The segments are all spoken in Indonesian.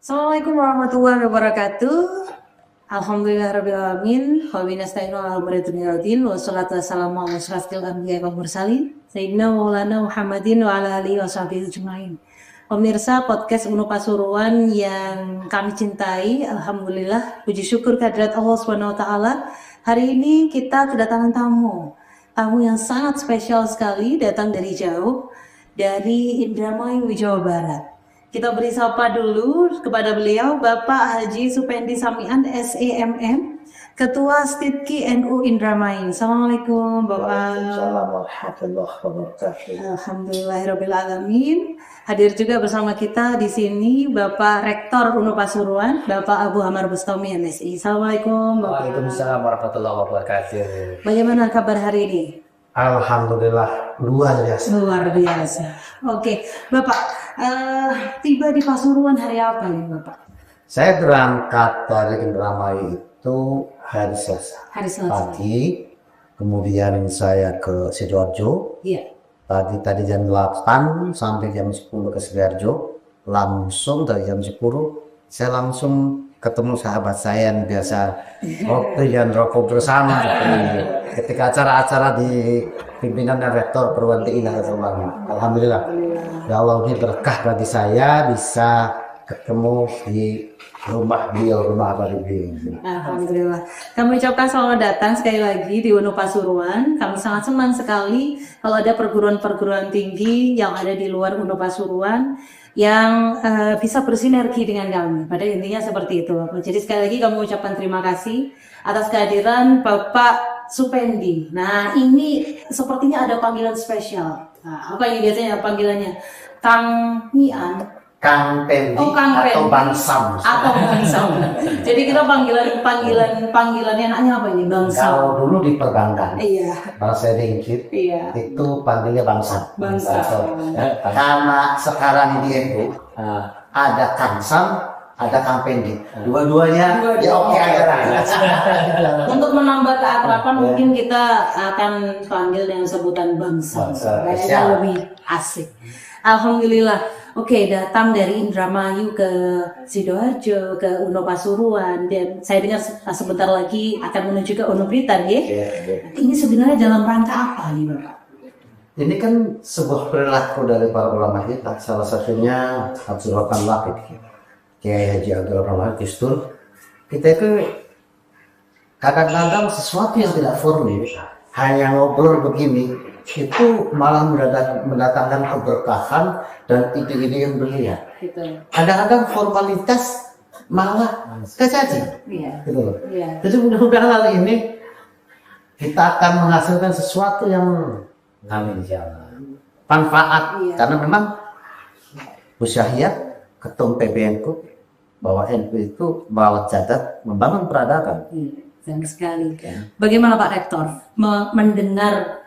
Assalamualaikum warahmatullahi wabarakatuh. Alhamdulillahirrabbilalamin. Wa binasta'inu ala umuri dunya waddin. Wassalatu wassalamu ala asyrafil anbiya'i wal mursalin Sayyidina Maulana Muhammadin wa ala alihi wa sahbihi ajma'in. Pemirsa podcast UNU Pasuruan yang kami cintai, alhamdulillah puji syukur kehadirat Allah Subhanahu wa taala. Hari ini kita kedatangan tamu yang sangat spesial sekali, datang dari jauh, dari Indramayu, Jawa Barat. Kita beri sapa dulu kepada beliau, Bapak Haji Supendi Samian SEMM, Ketua STIPKI NU Indramayu. Assalamualaikum Bapak. Alhamdulillahirrahmanirrahim. Hadir juga bersama kita di sini Bapak Rektor UNU Pasuruan, Bapak Abu Hamar Bustami MSI. Assalamualaikum Bapak. Waalaikumsalam warahmatullahi wabarakatuh. Bagaimana kabar hari ini? Alhamdulillah luar biasa. Luar biasa. Oke, Bapak, tiba di Pasuruan hari apa nih Bapak? Saya berangkat dari Indramayu itu hari Selasa. Hari Selasa. Pagi, kemudian saya ke Sidoarjo. Iya. Tadi jam 8 sampai jam 10 ke Sidoarjo. Langsung dari jam 10 saya langsung ketemu sahabat saya yang biasa waktu yang rokok bersama ketika acara-acara di pimpinan dan rektor perguruan tinggi Nahdlatul. Alhamdulillah, ya Allah, ini berkah bagi saya bisa ketemu di rumah beliau, rumah abadi beliau. Alhamdulillah. Kami ucapkan selamat datang sekali lagi di UNU Pasuruan. Kami sangat senang sekali kalau ada perguruan-perguruan tinggi yang ada di luar UNU Pasuruan yang bisa bersinergi dengan kami. Pada intinya seperti itu. Jadi sekali lagi kami ucapkan terima kasih atas kehadiran Bapak Supendi. Nah, ini sepertinya ada panggilan spesial. Nah, apa ini biasanya panggilannya? Kang Mian, Kang Pendi, Kang atau Pendi. Bang Sam. Jadi kita panggilannya enaknya apa ini? Bang Sam. Kalau dulu di perbankan, Iya. bahasa Ringkit, Iya. itu panggilnya Bang Sam. Bang Sam. Karena sekarang di NU ada Kang Sam, ada Kang Pendi. Dua-duanya ya oke aja lah. Untuk menambah keakraban mungkin kita akan panggil dengan sebutan Bang Sam. Kayaknya lebih asik. Alhamdulillah. Oke, datang dari Indramayu ke Sidoarjo, ke UNU Pasuruan, dan saya dengar sebentar lagi akan menuju ke UNU Blitar, ya? Ini sebenarnya dalam rangka apa nih, Bapak? Ini kan sebuah perilaku dari para ulama kita. Salah satunya Abdul Rahman Wahid, Kiai Haji Abdul Rahman Kistur. Kita itu kadang-kadang sesuatu yang tidak formal, hanya ngobrol begini, itu malah mendatangkan keberkahan dan ide-ide yang berlian. Kadang-kadang formalitas malah terjadi. Iya. Gitu loh. Iya. Jadi mudah-mudahan kali ini kita akan menghasilkan sesuatu yang manfaat. Iya. Karena memang Bu Syahiyat, Ketum PBNU, bahwa NU itu bawa catat membangun peradaban. Sayang sekali. Bagaimana Pak Rektor mendengar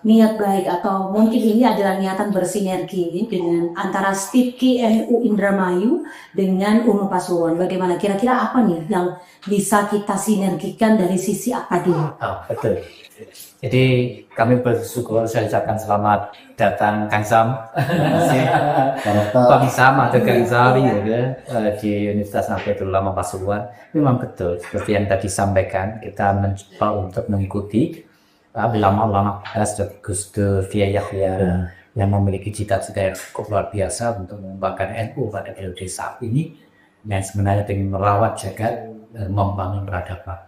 niat baik atau mungkin ini adalah niatan bersinergi dengan antara STIPKI NU Indramayu dengan UNU Pasuruan. Bagaimana kira-kira apa nih yang bisa kita sinergikan dari sisi akademik? Oh, betul. Jadi kami bersyukur, saya ucapkan selamat datang Kang Sam, Bang Sam atau Kang Sari di Universitas Nahdlatul Ulama Pasuruan. Memang betul seperti yang tadi sampaikan, kita mencoba untuk mengikuti ulama-ulama seperti Gus Dur, Kiai Yahya yang memiliki cita-cita yang cukup luar biasa untuk mengembangkan NU pada periode saat ini, yang sebenarnya ingin merawat jagat dan membangun peradaban.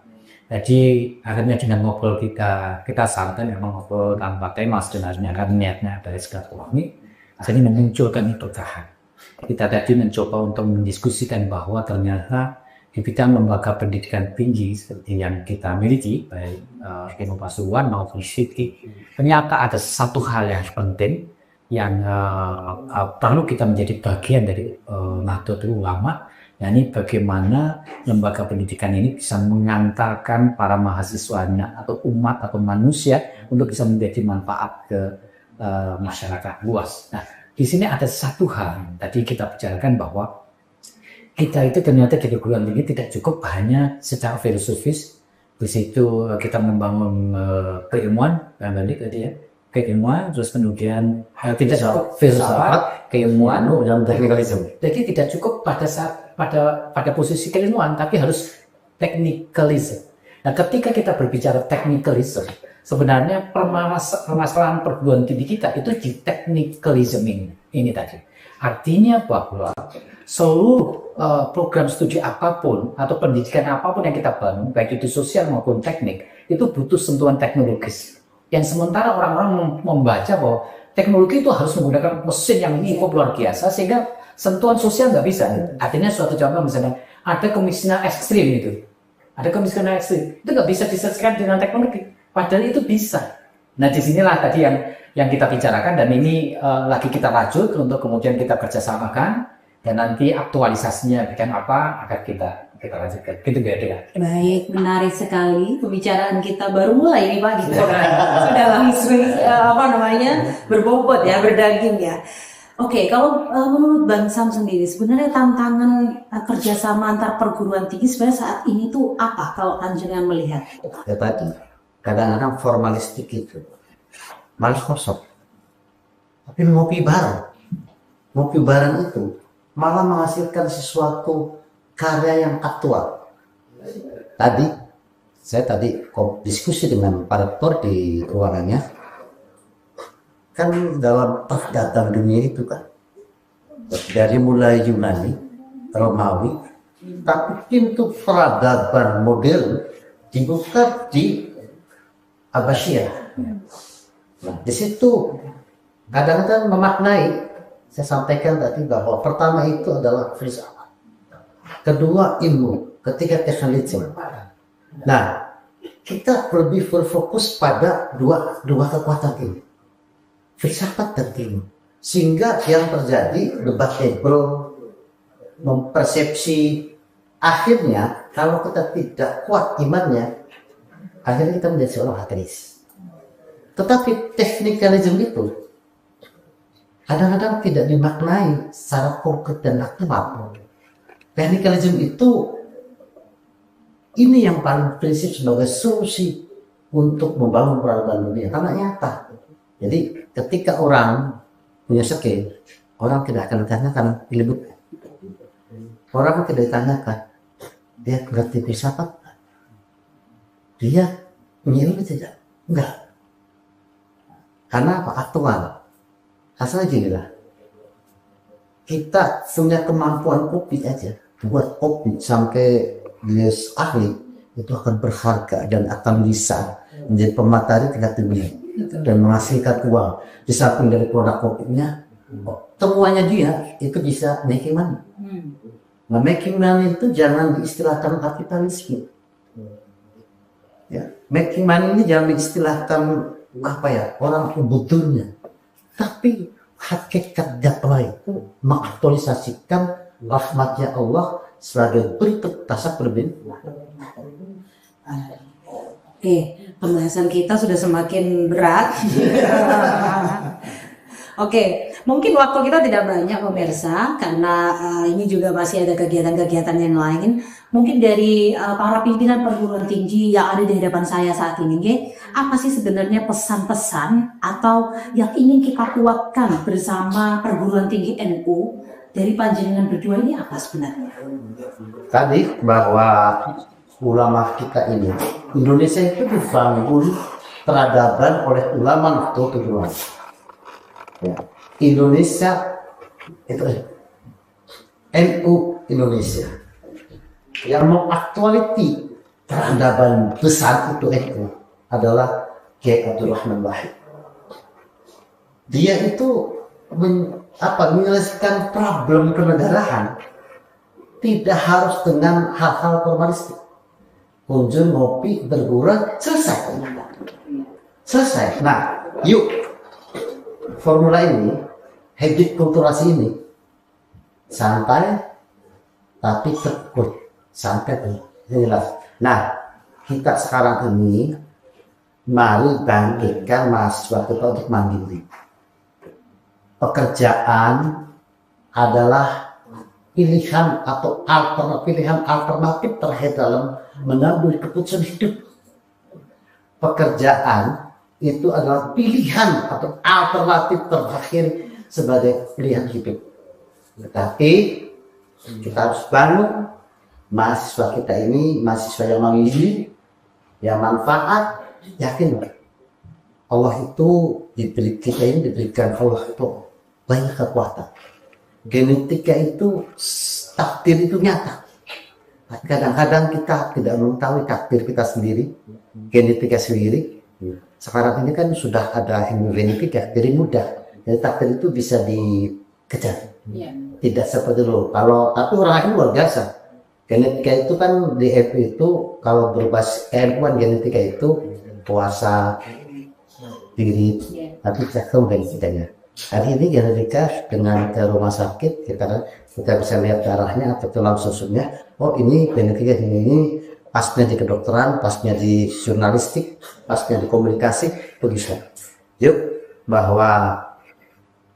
Jadi akhirnya dengan ngobrol kita santai memang ngobrol tanpa tema sebenarnya, karena niatnya dari silaturahmi, jadi memunculkan itu tahan. Kita tadi mencoba untuk mendiskusikan bahwa ternyata di bidang lembaga pendidikan tinggi seperti yang kita miliki, baik UNU Pasuruan maupun STIPKI, ternyata ada satu hal yang penting yang perlu kita menjadi bagian dari Nahdlatul Ulama, yakni bagaimana lembaga pendidikan ini bisa mengantarkan para mahasiswanya atau umat atau manusia untuk bisa menjadi manfaat ke masyarakat luas. Nah, di sini ada satu hal tadi kita bicarakan bahwa kita itu ternyata di perguruan tinggi tidak cukup hanya secara filosofis, di situ kita membangun keilmuan, tadi ya, keilmuan, terus kemudian tidak cukup filsafat, keilmuan, dan teknikalisme. jadi tidak cukup pada posisi keilmuan, tapi harus technicalism. Nah, ketika kita berbicara technicalism, sebenarnya permasalahan perguruan tinggi kita itu di technicalism ini tadi. Artinya bahwa seluruh program studi apapun atau pendidikan apapun yang kita bangun, baik itu sosial maupun teknik, itu butuh sentuhan teknologis. Yang sementara orang-orang membaca bahwa teknologi itu harus menggunakan mesin yang cukup luar biasa, sehingga sentuhan sosial nggak bisa. Artinya suatu contoh misalnya, ada kemiskinan ekstrim itu. Ada kemiskinan ekstrim, itu nggak bisa diselesaikan dengan teknologi. Padahal itu bisa. Nah, disinilah tadi yang kita bicarakan, dan ini lagi kita lanjut untuk kemudian kita kerjasamakan, dan nanti aktualisasinya bikin apa agar kita lanjutkan. Gitu ya. Baik, menarik sekali pembicaraan kita baru mulai nih Pak gitu. Sudah langsung berbobot ya, berdaging ya. Oke, kalau menurut Bang Sam sendiri sebenarnya tantangan kerjasama antar perguruan tinggi sebenarnya saat ini tuh apa kalau Anjungan melihat? Ya tadi kadang-kadang formalistik itu malas kosong, tapi ngopi bareng itu malah menghasilkan sesuatu karya yang aktual. Saya tadi diskusi dengan para rektor di ruangannya, kan dalam peradaban dunia itu kan dari mulai Yunani, Romawi, tapi pintu peradaban modern dibuka di Abbasiyah. Nah, di situ kadang-kadang memaknai, saya sampaikan tadi bahwa pertama itu adalah filsafat, kedua ilmu, ketiga teknologi. Nah, kita lebih berfokus pada dua kekuatan ini, filsafat dan ilmu, sehingga yang terjadi debatable, mempersepsi, akhirnya kalau kita tidak kuat imannya, akhirnya kita menjadi seorang ateis. Tetapi teknikalisme itu kadang-kadang tidak dimaknai secara konkret dan aktual. Teknikalisme itu ini yang paling prinsip sebagai solusi untuk membangun peradaban dunia, karena nyata. Jadi ketika orang punya skill, orang tidak akan ditanyakan ilmu. Orang tidak ditanyakan dia ngerti filsafat, dia punya ilmu tidak? Enggak. Karena apa? Aktual. Asalnya gini lah, kita punya kemampuan kopi aja, buat kopi sampai dia ahli, itu akan berharga dan akan bisa menjadi pemateri tingkat dunia dan menghasilkan uang. Di samping dari produk kopinya, temuannya dia itu bisa making money. Nah, making money itu jangan diistilahkan kapitalisme. Ya, making money ini jangan diistilahkan orang butuhnya, tapi hakikat dakwah itu mengaktualisasikan rahmatnya Allah sebagai bentuk tasakur bin. Oke, pembahasan kita sudah semakin berat. Oke, mungkin waktu kita tidak banyak pemirsa, karena ini juga masih ada kegiatan-kegiatan yang lain. Mungkin dari para pimpinan perguruan tinggi yang ada di hadapan saya saat ini, apa sih sebenarnya pesan-pesan atau yang ingin kita kuatkan bersama perguruan tinggi NU dari panjenengan berdua ini apa sebenarnya? Tadi bahwa ulama kita ini, Indonesia itu dibangun peradaban oleh ulama Nahdlatul Ulama. Ya. Indonesia itu NU Indonesia yang mengaktualiti peradaban besar itu NU adalah Kiai Abdul Rahman Wahid. Dia itu menyelesaikan problem kenegaraan tidak harus dengan hal-hal formalistik. Kunjung, ngopi, bergurau, selesai. Nah, yuk formula ini, habit kulturasi ini santai tapi tekun, sampai jelas. Nah, kita sekarang ini mari bangkitkan mahasiswa kita untuk mandiri. Pekerjaan adalah pilihan atau pilihan alternatif terakhir dalam mengambil keputusan hidup. Pekerjaan itu adalah pilihan atau alternatif terakhir sebagai pilihan hidup. Tetapi kita harus bangun mahasiswa kita ini, mahasiswa yang mandiri, yang manfaat, yakin Allah itu diberikan Allah itu banyak kekuatan. Genetika itu, takdir itu nyata. Kadang-kadang kita tidak mengetahui takdir kita sendiri, genetika sendiri. Sekarang ini kan sudah ada ilmu genetika, jadi mudah. Jadi takdir itu bisa dikejar. Tidak seperti dulu. Tapi orang ini luar biasa. Genetika itu kan di FI itu kalau berbasis keilmuan genetika itu puasa diri, tapi bisa genetikanya. Hari ini genetika dengan ke rumah sakit kita bisa lihat darahnya atau tulang susunnya. Oh ini genetika ini pasnya di kedokteran, pasnya di jurnalistik, pasnya di komunikasi, begitu. Yuk bahwa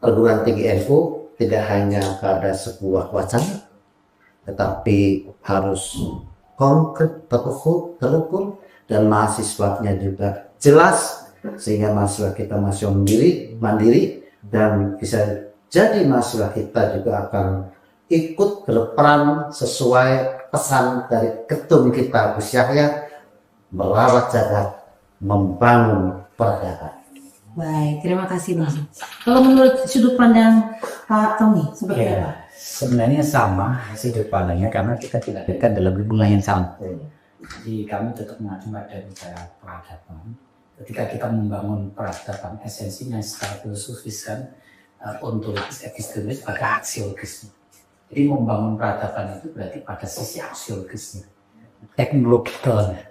perguruan tinggi NU tidak hanya pada sebuah wacana, tetapi harus konkret, terukur, dan mahasiswanya juga jelas, sehingga mahasiswa kita masih mandiri, dan bisa jadi mahasiswa kita juga akan ikut berperan sesuai pesan dari ketum kita Gus Yahya, merawat jagat, membangun peradaban. Baik, terima kasih Bang. Kalau menurut sudut pandang Pak Tommy seperti apa? Sebenarnya sama sudut pandangnya, karena kita tidak dekat dalam hubungan yang sama. Jadi kami tetap mengacu pada bicara peradaban. Ketika kita membangun peradaban, esensinya secara filosofis kan ontologis, epistemis, pada aksiologisnya. Jadi membangun peradaban itu berarti pada sisi aksiologisnya, teknologikalnya.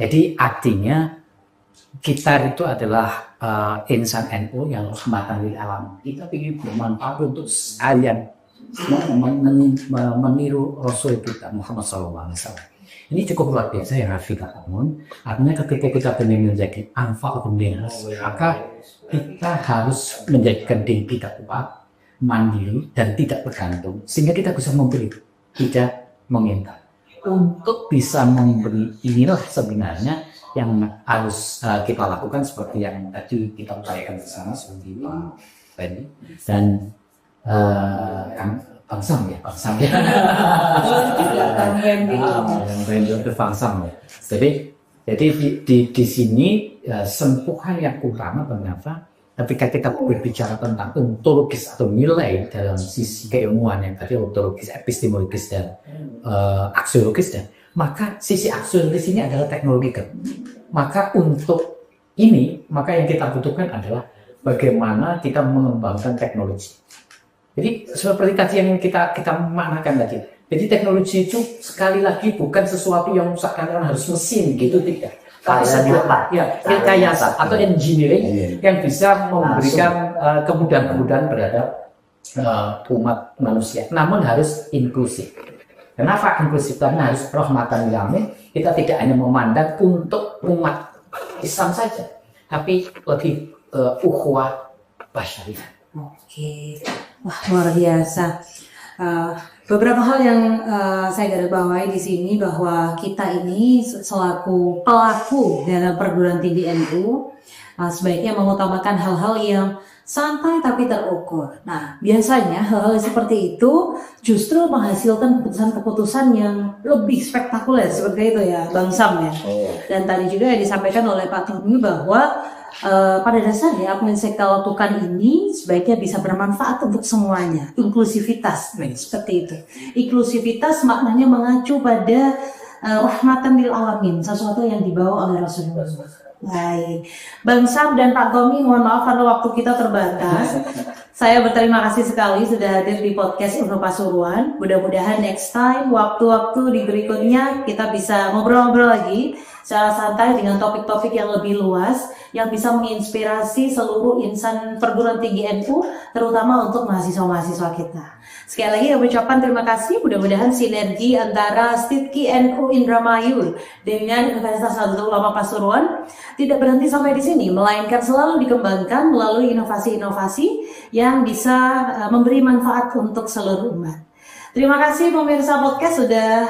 Jadi artinya kita itu adalah insan NU yang rahmatan lil alamin. Kita ingin bermanfaat untuk sekalian, meniru Rasul kita Muhammad SAW. Ini cukup luar biasa yang harus kita bangun. Artinya ketika kita ingin menjadi anfa'ul linnas, maka kita harus menjadikan diri kita kuat, mandiri, dan tidak bergantung, sehingga kita bisa memberi, tidak meminta. Untuk bisa memberi, inilah sebenarnya yang harus kita lakukan, seperti yang tadi kita upayakan bersama seperti Pak dan Bang Sam ya. Jadi di sini sentuhan yang utama ternyata ketika kita berbicara tentang ontologis atau nilai dalam sisi keilmuan yang tadi ontologis, epistemologis, dan aksiologis, dan maka sisi aksiologis ini adalah teknologi kan. Maka untuk ini, maka yang kita butuhkan adalah bagaimana kita mengembangkan teknologi. Jadi seperti tadi yang kita maknakan tadi. Jadi teknologi itu sekali lagi bukan sesuatu yang seakan harus mesin gitu, tidak. Tapi sebuah rekayasa atau engineering yang bisa memberikan kemudahan-kemudahan terhadap umat manusia. Namun harus inklusif. Kenapa inklusif? Karena harus rahmatan lil alamin. Kita tidak hanya memandang untuk umat Islam saja, tapi lebih ukhuwah basyariyah. Oke, wah luar biasa. Beberapa hal yang saya garis bawahi di sini, bahwa kita ini selaku pelaku dalam perguruan tinggi NU sebaiknya mengutamakan hal-hal yang santai tapi terukur. Nah, biasanya hal-hal seperti itu justru menghasilkan keputusan-keputusan yang lebih spektakuler seperti itu ya, Bang Sam ya. Dan tadi juga yang disampaikan oleh Pak Tommy bahwa pada dasarnya apa yang saya lakukan ini sebaiknya bisa bermanfaat untuk semuanya. Inklusivitas, seperti itu. Inklusivitas maknanya mengacu pada rahmatan lil alamin, sesuatu yang dibawa oleh Rasulullah. Baik, Bang Sam dan Pak Tommy, mohon maaf karena waktu kita terbatas. Saya berterima kasih sekali sudah hadir di podcast Unro Pasuruan. Mudah-mudahan next time, waktu-waktu di berikutnya kita bisa ngobrol-ngobrol lagi secara santai dengan topik-topik yang lebih luas, yang bisa menginspirasi seluruh insan perguruan tinggi NU, terutama untuk mahasiswa-mahasiswa kita. Sekali lagi kami ucapkan terima kasih. Mudah-mudahan sinergi antara STIPKI NU Indramayu dengan Universitas Nahdlatul Ulama Pasuruan tidak berhenti sampai di sini, melainkan selalu dikembangkan melalui inovasi-inovasi yang bisa memberi manfaat untuk seluruh umat. Terima kasih pemirsa podcast sudah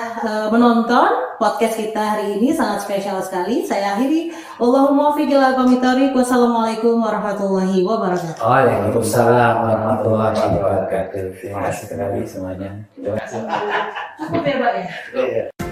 menonton podcast kita hari ini, sangat spesial sekali. Saya akhiri. Allahumma fiqh ila qamitori. Wassalamualaikum warahmatullahi wabarakatuh. Waalaikumsalam warahmatullahi wabarakatuh. Terima kasih sekali semuanya. Cukup ya Pak ya? Iya.